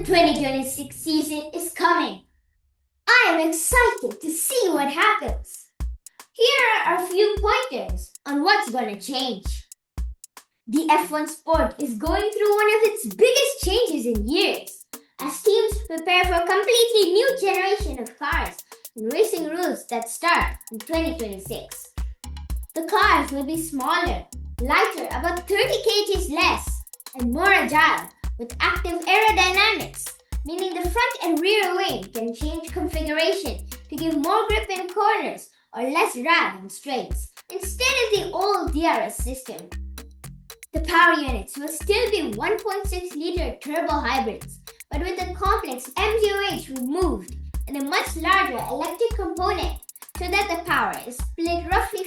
2026 season is coming. I am excited to see what happens. Here are a few pointers on what's going to change. The F1 sport is going through one of its biggest changes in years as teams prepare for a completely new generation of cars and racing rules that start in 2026. The cars will be smaller, lighter, about 30 kgs less, and more agile with active aerodynamics, meaning the front and rear wing can change configuration to give more grip in corners or less drag in straights, instead of the old DRS system. The power units will still be 1.6-liter turbo hybrids, but with the complex MGOH removed and a much larger electric component so that the power is split roughly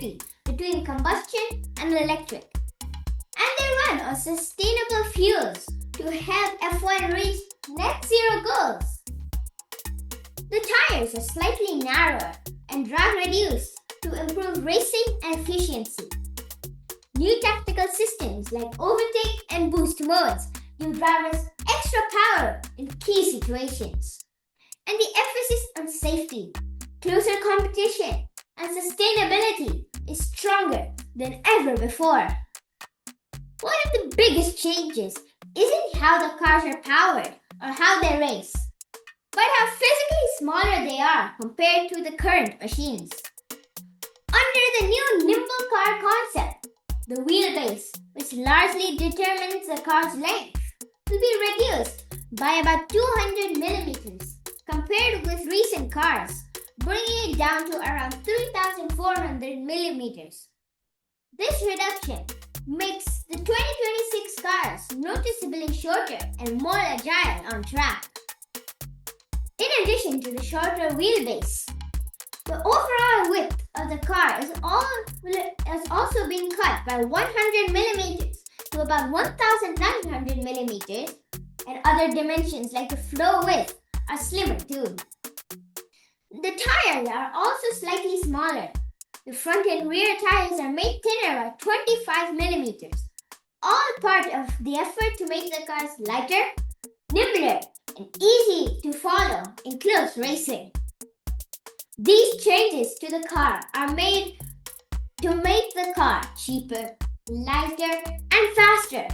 50-50 between combustion and electric. And they run on sustainable fuels to help F1 reach net zero goals. The tires are slightly narrower and drag reduced to improve racing and efficiency. New tactical systems like overtake and boost modes give drivers extra power in key situations. And the emphasis on safety, closer competition, and sustainability is stronger than ever before. One of the biggest changes isn't how the cars are powered or how they race, but how physically smaller they are compared to the current machines. Under the new nimble car concept, the wheelbase, which largely determines the car's length, will be reduced by about 200 millimeters compared with recent cars, bringing it down to around 3,400 millimeters. This reduction makes the 2026 cars noticeably shorter and more agile on track. In addition to the shorter wheelbase, the overall width of the car is also being cut by 100 millimeters to about 1,900 millimeters, and other dimensions like the floor width are slimmer too. The tires are also slightly smaller. The front and rear tires are made thinner by 25 millimeters, all part of the effort to make the cars lighter, nimbler, and easy to follow in close racing. These changes to the car are made to make the car cheaper, lighter, and faster.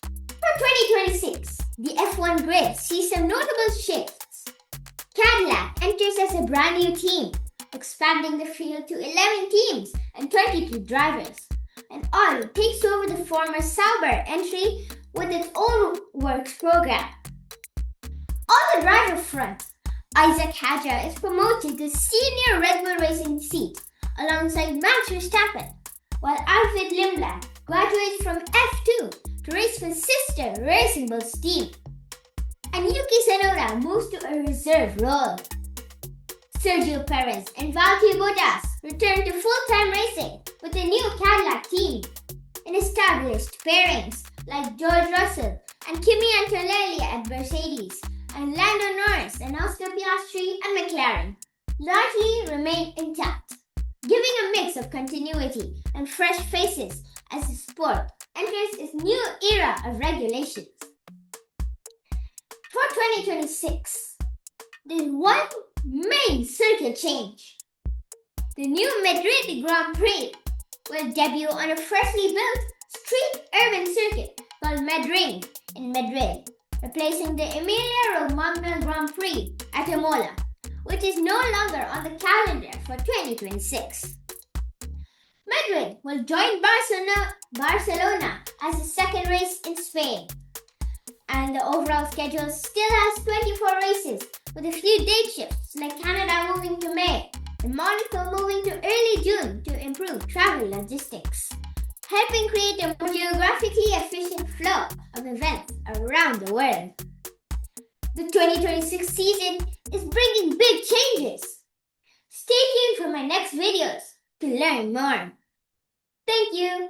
For 2026, the F1 grid sees some notable shifts. Cadillac enters as a brand new team, expanding the field to 11 teams and 22 drivers. And Audi takes over the former Sauber entry with its own works program. On the driver front, Isaac Hadjar is promoted to senior Red Bull Racing seat alongside Max Verstappen, while Alfred Lindblad graduates from F2 to race for sister Racing Bull's team. And Yuki Tsunoda moves to a reserve role. Sergio Perez and Valtteri Bottas return to full-time racing with a new Cadillac team, and established pairings like George Russell and Kimi Antonelli at Mercedes, and Lando Norris and Oscar Piastri at McLaren largely remain intact, giving a mix of continuity and fresh faces as the sport enters its new era of regulations. For 2026, there's one main circuit change. The new Madrid Grand Prix will debut on a freshly built street urban circuit called Madrid in Madrid, replacing the Emilia-Romagna Grand Prix at Imola, which is no longer on the calendar for 2026. Madrid will join Barcelona as the second race in Spain, and the overall schedule still has 24 races, with a few date shifts like Canada moving to May and Monaco moving to early June to improve travel logistics, helping create a more geographically efficient flow of events around the world. The 2026 season is bringing big changes. Stay tuned for my next videos to learn more. Thank you.